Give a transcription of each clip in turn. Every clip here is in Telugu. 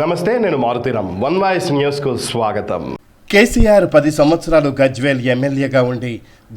నమస్తే, నేను మారుతీరామ్. వన్ వాయిస్ న్యూస్కు స్వాగతం. కేసీఆర్ 10 సంవత్సరాలు గజ్వేల్ ఎమ్మెల్యేగా ఉండి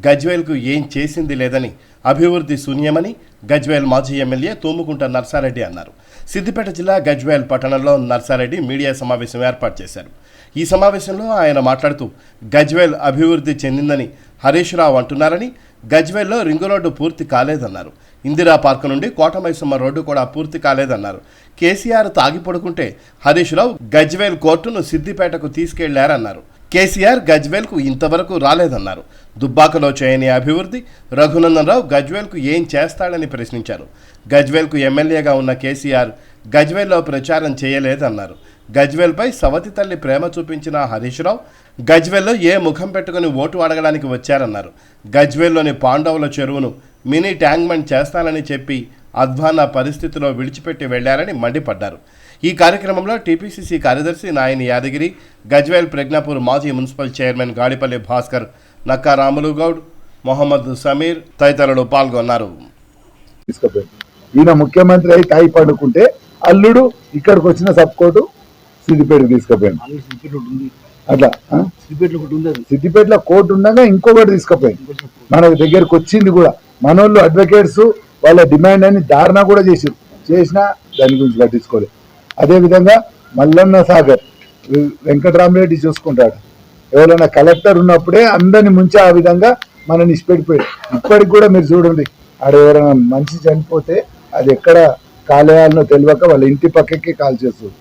గజ్వేల్కు ఏం చేసింది లేదని, అభివృద్ధి శూన్యమని గజ్వేల్ మాజీ ఎమ్మెల్యే తూముకుంట నర్సారెడ్డి అన్నారు. సిద్దిపేట జిల్లా గజ్వేల్ పట్టణంలో నర్సారెడ్డి మీడియా సమావేశం ఏర్పాటు చేశారు. ఈ సమావేశంలో ఆయన మాట్లాడుతూ గజ్వేల్ అభివృద్ధి చెందిందని హరీష్ రావు అంటున్నారని, గజ్వేల్లో రింగు రోడ్డు పూర్తి కాలేదన్నారు. ఇందిరా పార్క్ నుండి కోటమైసమ్మ రోడ్డు కూడా పూర్తి కాలేదన్నారు. కేసీఆర్ తాగి పడుకుంటే హరీష్ రావు గజ్వేల్ కోర్టును సిద్దిపేటకు తీసుకెళ్లారన్నారు. కేసీఆర్ గజ్వేల్కు ఇంతవరకు రాలేదన్నారు. దుబ్బాకలో చేయని అభివృద్ధి రఘునందన్ రావు గజ్వేల్కు ఏం చేస్తాడని ప్రశ్నించారు. గజ్వేల్కు ఎమ్మెల్యేగా ఉన్న కేసీఆర్ గజ్వేల్లో ప్రచారం చేయలేదన్నారు. గజ్వేల్పై సవతి తల్లి ప్రేమ చూపించిన హరీష్ రావు గజ్వేల్లో ఏ ముఖం పెట్టుకుని ఓటు అడగడానికి వచ్చారన్నారు. గజ్వేల్లోని పాండవుల చెరువును మినీ ట్యాంక్మెంట్ చేస్తానని చెప్పి అధ్వాన పరిస్థితిలో విడిచిపెట్టి వెళ్లారని మండిపడ్డారు. ఈ కార్యక్రమంలో టీపీసీసీ కార్యదర్శి నాయని యాదగిరి, గజ్వేల్ ప్రజ్ఞాపూర్ మాజీ మున్సిపల్ చైర్మన్ గాడిపల్లి భాస్కర్, నక్కా రాములు గౌడ్, మొహమ్మద్ సమీర్ తదితరులు పాల్గొన్నారు. ఈయన ముఖ్యమంత్రి అయి తాయి పడుకుంటే అల్లుడు ఇక్కడికి వచ్చిన సబ్కోటు సిద్దిపేటకు తీసుకుపోయాను. అట్లా సిద్దిపేటలో కోర్టు ఉండగా ఇంకొకటి తీసుకుపోయాను. మన దగ్గరకు వచ్చింది కూడా మనోళ్ళు అడ్వకేట్స్ వాళ్ళ డిమాండ్ అని ధారణ కూడా చేసినా దాని గురించి పట్టించుకోలేదు. అదేవిధంగా మల్లన్న సాగర్ వెంకటరామరెడ్డి చూసుకుంటాడు. ఎవరైనా కలెక్టర్ ఉన్నప్పుడే అందరిని ముంచి ఆ విధంగా మనని ఇష్టపెట్టిపోయాడు. ఇప్పటికి కూడా మీరు చూడండి, ఆడ ఎవరైనా మనిషి చనిపోతే అది ఎక్కడ కాలేయాలనో తెలియక వాళ్ళ ఇంటి పక్కకి కాల్ చేస్తుంది.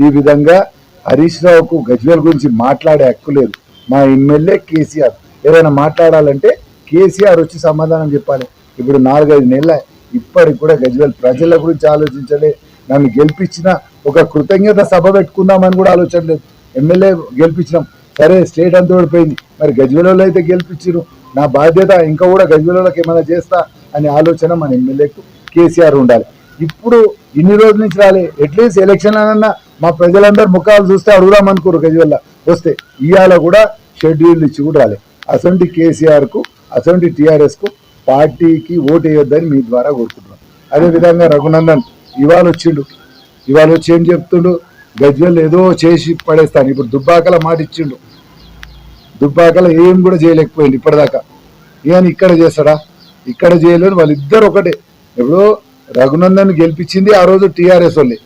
ఈ విధంగా హరీష్ రావుకు గజ్వేల్ గురించి మాట్లాడే హక్కు లేదు. మా ఎమ్మెల్యే కేసీఆర్ ఏదైనా మాట్లాడాలంటే కేసీఆర్ వచ్చి సమాధానం చెప్పాలి. ఇప్పుడు 4-5 నెలల ఇప్పటికి కూడా గజ్వేల్ ప్రజల గురించి ఆలోచించలే. నన్ను గెలిపించిన ఒక కృతజ్ఞత సభ పెట్టుకుందామని కూడా ఆలోచనలేదు. ఎమ్మెల్యే గెలిపించినాం, సరే స్టేట్ అంతా ఓడిపోయింది, మరి గజ్వేల్లో అయితే గెలిపించారు, నా బాధ్యత ఇంకా కూడా గజ్వేల్లోకి ఏమైనా చేస్తా అనే ఆలోచన మన ఎమ్మెల్యేకు కేసీఆర్ ఉండాలి. ఇప్పుడు ఇన్ని రోజుల నుంచి రాలే, అట్లీస్ట్ ఎలక్షన్ అన్నా మా ప్రజలందరూ ముఖాలు చూస్తే అడుగుదామనుకోరు. గజ్వేల్ వస్తే ఇవాళ కూడా షెడ్యూల్ ఇచ్చి కూడా రాలే. అసొంటి కేసీఆర్కు అసొంటి టీఆర్ఎస్కు పార్టీకి ఓటు వేయొద్దని మీ ద్వారా కోరుకుంటున్నాం. అదేవిధంగా రఘునందన్ ఇవాళ వచ్చి ఏం చెప్తుండు, గజ్వేల్ ఏదో చేసి పడేస్తాను. ఇప్పుడు దుబ్బాకల మాట ఇచ్చిండు, దుబ్బాకల ఏం కూడా చేయలేకపోయింది ఇప్పటిదాకా. ఈయన ఇక్కడ చేస్తాడా? ఇక్కడ చేయలేని వాళ్ళిద్దరు ఒకటే. ఇప్పుడు రఘునందన్ గెలిపించింది ఆ రోజు టీఆర్ఎస్ వాళ్ళే,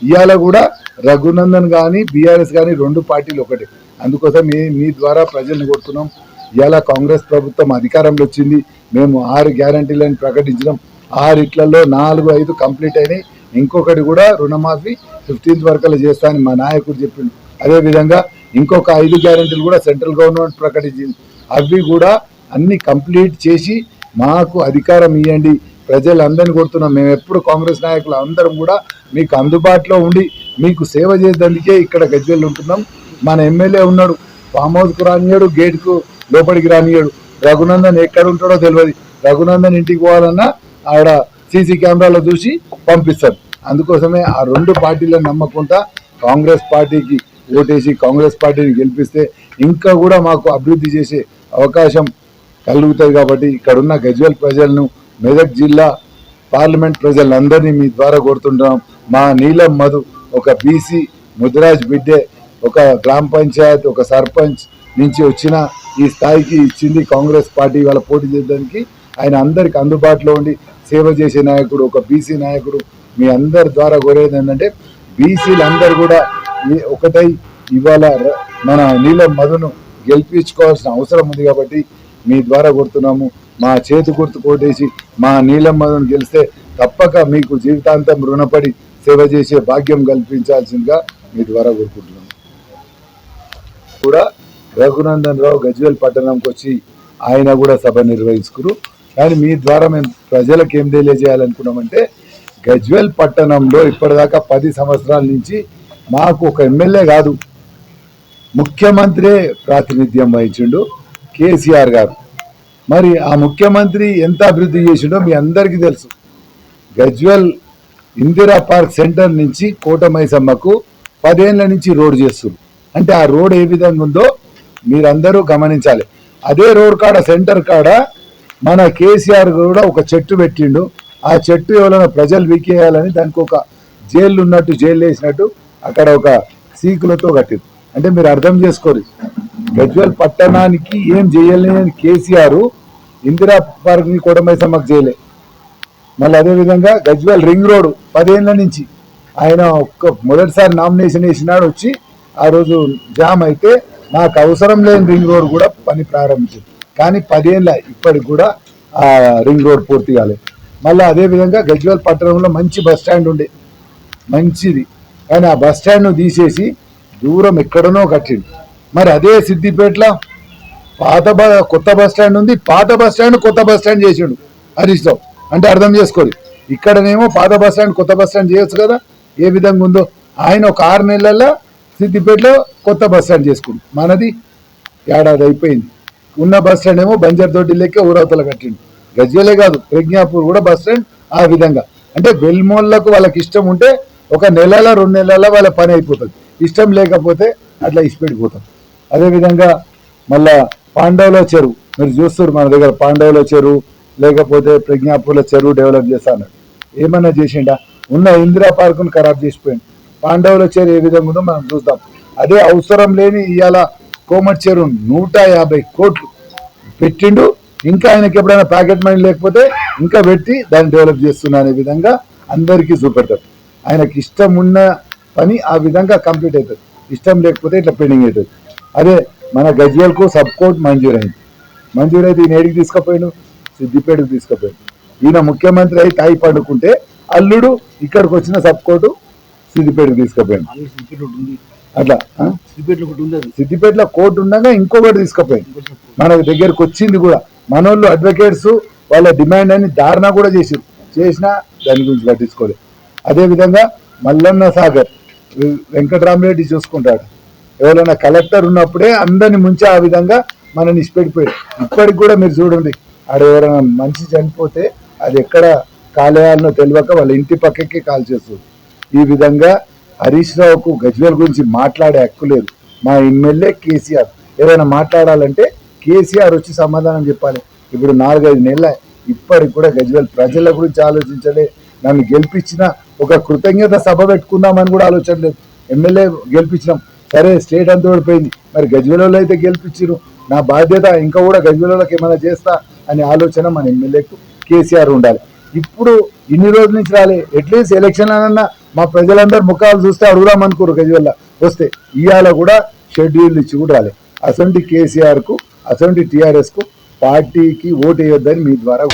ఇవాళ కూడా రఘునందన్ కానీ బీఆర్ఎస్ కానీ 2 పార్టీలు ఒకటే. అందుకోసం మీ ద్వారా ప్రజల్ని కోరుతున్నాం. ఇవాళ కాంగ్రెస్ ప్రభుత్వం అధికారంలో వచ్చింది, మేము 6 గ్యారంటీలను ప్రకటించడం, 6 ఇట్లలో 4-5 కంప్లీట్ అయినాయి. ఇంకొకటి కూడా రుణమాఫీ 15th వరకు చేస్తా అని మా నాయకుడు చెప్పిండు. అదేవిధంగా ఇంకొక 5 గ్యారంటీలు కూడా సెంట్రల్ గవర్నమెంట్ ప్రకటించింది. అవి కూడా అన్ని కంప్లీట్ చేసి మాకు అధికారం ఇవ్వండి, ప్రజలందరినీ కోరుతున్నాం. మేము ఎప్పుడు కాంగ్రెస్ నాయకులు అందరం కూడా మీకు అందుబాటులో ఉండి మీకు సేవ చేసేందుకే ఇక్కడ గజ్వేల్ ఉంటున్నాం. మన ఎమ్మెల్యే ఉన్నాడు, ఫామ్ హౌస్కు రానియాడు, గేట్కు లోపలికి రానియాడు. రఘునందన్ ఎక్కడ ఉంటాడో తెలియదు. రఘునందన్ ఇంటికి పోవాలన్నా ఆవిడ సీసీ కెమెరాలో చూసి పంపిస్తారు. అందుకోసమే ఆ 2 పార్టీలను నమ్మకుండా కాంగ్రెస్ పార్టీకి ఓటేసి కాంగ్రెస్ పార్టీని గెలిపిస్తే ఇంకా కూడా మాకు అభివృద్ధి చేసే అవకాశం కలుగుతుంది. కాబట్టి ఇక్కడున్న గజ్వేల్ ప్రజలను, మెదక్ జిల్లా పార్లమెంట్ ప్రజలందరినీ మీ ద్వారా కోరుతుంటున్నాం. మా నీలం మధు ఒక బీసీ ముదిరాజ్ బిడ్డే, ఒక గ్రామ పంచాయత్ ఒక సర్పంచ్ నుంచి వచ్చిన ఈ స్థాయికి ఇచ్చింది కాంగ్రెస్ పార్టీ. వాళ్ళ పోటీ చేయడానికి ఆయన అందరికి అందుబాటులో ఉండి సేవ చేసే నాయకుడు, ఒక బీసీ నాయకుడు. మీ అందరి ద్వారా కోరేది ఏంటంటే బీసీలు అందరు కూడా ఒకటై ఇవాళ మన నీలం మధును గెలిపించుకోవాల్సిన అవసరం ఉంది. కాబట్టి మీ ద్వారా కోరుతున్నాము. మా చేతి గుర్తు కోటేసి మా నీలం మధును గెలిస్తే తప్పక మీకు జీవితాంతం రుణపడి సేవ చేసే భాగ్యం కల్పించాల్సిందిగా మీ ద్వారా కోరుకుంటున్నాము. కూడా రఘునందన్ రావు గజ్వేల్ పట్టణంకి వచ్చి ఆయన కూడా సభ నిర్వహించుకురు. కానీ మీ ద్వారా మేము ప్రజలకు ఏం తెలియజేయాలనుకున్నామంటే, గజ్వేల్ పట్టణంలో ఇప్పటిదాకా 10 సంవత్సరాల నుంచి మాకు ఒక ఎమ్మెల్యే కాదు, ముఖ్యమంత్రి ప్రాతినిధ్యం వహించిండు కేసీఆర్ గారు. మరి ఆ ముఖ్యమంత్రి ఎంత అభివృద్ధి చేసిండో మీ అందరికీ తెలుసు. గజ్వేల్ ఇందిరా పార్క్ సెంటర్ నుంచి కోటమైసమ్మకు 10 ఏళ్ల నుంచి రోడ్ చేస్తున్నారు. అంటే ఆ రోడ్ ఏ విధంగా ఉందో మీరందరూ గమనించాలి. అదే రోడ్ కాడ సెంటర్ కాడ మన కేసీఆర్ కూడా ఒక చెట్టు పెట్టిండు. ఆ చెట్టు ఎవరైనా ప్రజలు వీకేయాలని దానికి ఒక జైలు ఉన్నట్టు జైలు వేసినట్టు అక్కడ ఒక సీకులతో కట్టింది. అంటే మీరు అర్థం చేసుకోరు, గజ్వేల్ పట్టణానికి ఏం చేయలేని కేసీఆర్ ఇందిరా పార్క్ ని కోటమైసమ్మకు చేయలే. మళ్ళీ అదేవిధంగా గజ్వేల్ రింగ్ రోడ్ 10 ఏళ్ల నుంచి ఆయన మొదటిసారి నామినేషన్ వేసినాడు, వచ్చి ఆ రోజు జామ్ అయితే నాకు అవసరం లేని రింగ్ రోడ్ కూడా పని ప్రారంభించింది. కానీ 10 ఏళ్ళ ఇప్పటికి కూడా ఆ రింగ్ రోడ్ పూర్తి కాలేదు. మళ్ళీ అదేవిధంగా గజ్వేల్ పట్టణంలో మంచి బస్ స్టాండ్ ఉండే, మంచిది, కానీ ఆ బస్ స్టాండ్ను తీసేసి దూరం ఎక్కడనో కట్టిండు. మరి అదే సిద్దిపేటలో కొత్త బస్ స్టాండ్ ఉంది, పాత బస్ స్టాండ్ కొత్త బస్ స్టాండ్ చేసిండు హరీష్ రావు. అంటే అర్థం చేసుకోరు, ఇక్కడనేమో పాత బస్ స్టాండ్ కొత్త బస్ స్టాండ్ చేయొచ్చు కదా, ఏ విధంగా ఉందో. ఆయన ఒక 6 నెలల్లో సిద్దిపేటలో కొత్త బస్ స్టాండ్ చేసుకుండు. మనది ఏడాది అయిపోయింది. ఉన్న బస్ స్టాండ్ ఏమో బంజర్ దొడ్డి లెక్క ఊరవతల కట్టిండు. గజ్వేలే కాదు, ప్రజ్ఞాపూర్ కూడా బస్ స్టాండ్ ఆ విధంగా. అంటే వెల్మోళ్లకు వాళ్ళకి ఇష్టం ఉంటే 1 నెలలో 2 నెలల్లో వాళ్ళ పని అయిపోతుంది, ఇష్టం లేకపోతే అట్లా ఇష్టపెట్టిపోతాం. అదేవిధంగా మళ్ళా పాండవుల చెరువు మీరు చూస్తారు, మన దగ్గర పాండవుల చెరువు లేకపోతే ప్రజ్ఞాపూర్ల చెరువు డెవలప్ చేస్తాడు. ఏమన్నా చేసిండా? ఉన్న ఇందిరా పార్కును ఖరాబ్ చేసిపోయింది. పాండవుల చెరువు ఏ విధంగా ఉందో మనం చూద్దాం. అదే అవసరం లేని ఇవాళ కోమటి చెరువు 150 కోట్లు పెట్టిండు. ఇంకా ఆయనకి ఎప్పుడైనా ప్యాకెట్ మనీ లేకపోతే ఇంకా పెట్టి దాన్ని డెవలప్ చేస్తున్నా అనే విధంగా అందరికీ చూపెడతారు. ఆయనకి ఇష్టం ఉన్న పని ఆ విధంగా కంప్లీట్ అవుతుంది, ఇష్టం లేకపోతే ఇట్లా పెండింగ్ అవుతుంది. అదే మన గజ్వేల్కు సబ్ కోర్ట్ మంజూరైంది. మంజూరైతే ఈయన ఏడికి తీసుకుపోయాడు, సిద్దిపేటకు తీసుకుపోయాడు. ఈయన ముఖ్యమంత్రి అయి తాయి పండుకుంటే అల్లుడు ఇక్కడికి వచ్చిన సబ్ కోర్టు సిద్దిపేటకు తీసుకుపోయాడు. అట్లా సిద్దిపేటలో కోర్టు ఉండగా ఇంకొకటి తీసుకుపోయాడు. మన దగ్గరకు వచ్చింది కూడా మనోళ్ళు అడ్వకేట్స్ వాళ్ళ డిమాండ్ అని ధారణ కూడా చేసినా దాని గురించి పట్టించుకోలేదు. అదేవిధంగా మల్లన్న సాగర్ వెంకటరామరెడ్డి చూసుకుంటాడు. ఎవరైనా కలెక్టర్ ఉన్నప్పుడే అందరిని ముంచి ఆ విధంగా మనని ఇష్టపెట్టిపోయాడు. ఇప్పటికి కూడా మీరు చూడండి, ఆడ ఎవరైనా మనిషి చనిపోతే అది ఎక్కడ కాలేయాలనో తెలియక వాళ్ళ ఇంటి పక్కకి కాల్ చేస్తుంది. ఈ విధంగా హరీష్ రావుకు గజ్వేల్ గురించి మాట్లాడే హక్కు లేదు. మా ఎమ్మెల్యే కేసీఆర్ ఏదైనా మాట్లాడాలంటే కేసీఆర్ వచ్చి సమాధానం చెప్పాలి. ఇప్పుడు 4-5 నెలల ఇప్పటికి కూడా గజ్వేల్ ప్రజల గురించి ఆలోచించలే. నన్ను గెలిపించిన ఒక కృతజ్ఞత సభ పెట్టుకుందామని కూడా ఆలోచన లేదు. ఎమ్మెల్యే గెలిపించినాం, సరే స్టేట్ అంతా ఓడిపోయింది, మరి గజ్వేల్లో అయితే గెలిపించారు, నా బాధ్యత ఇంకా కూడా గజ్వేల్లోకి ఏమైనా చేస్తా అనే ఆలోచన మన ఎమ్మెల్యేకు కేసీఆర్ ఉండాలి. ఇప్పుడు ఇన్ని రోజుల నుంచి రాలే, అట్లీస్ట్ ఎలక్షన్ అన్నా మా ప్రజలందరూ ముఖాలు చూస్తే అడుగుదాం అనుకోరు. గజ్వేల్ వస్తే ఇవాళ కూడా షెడ్యూల్ ఇచ్చి కూడా రాలే. అసొంటి కేసీఆర్కు అసొంటి టీఆర్ఎస్కు పార్టీకి ఓటు వేయొద్దని మీ ద్వారా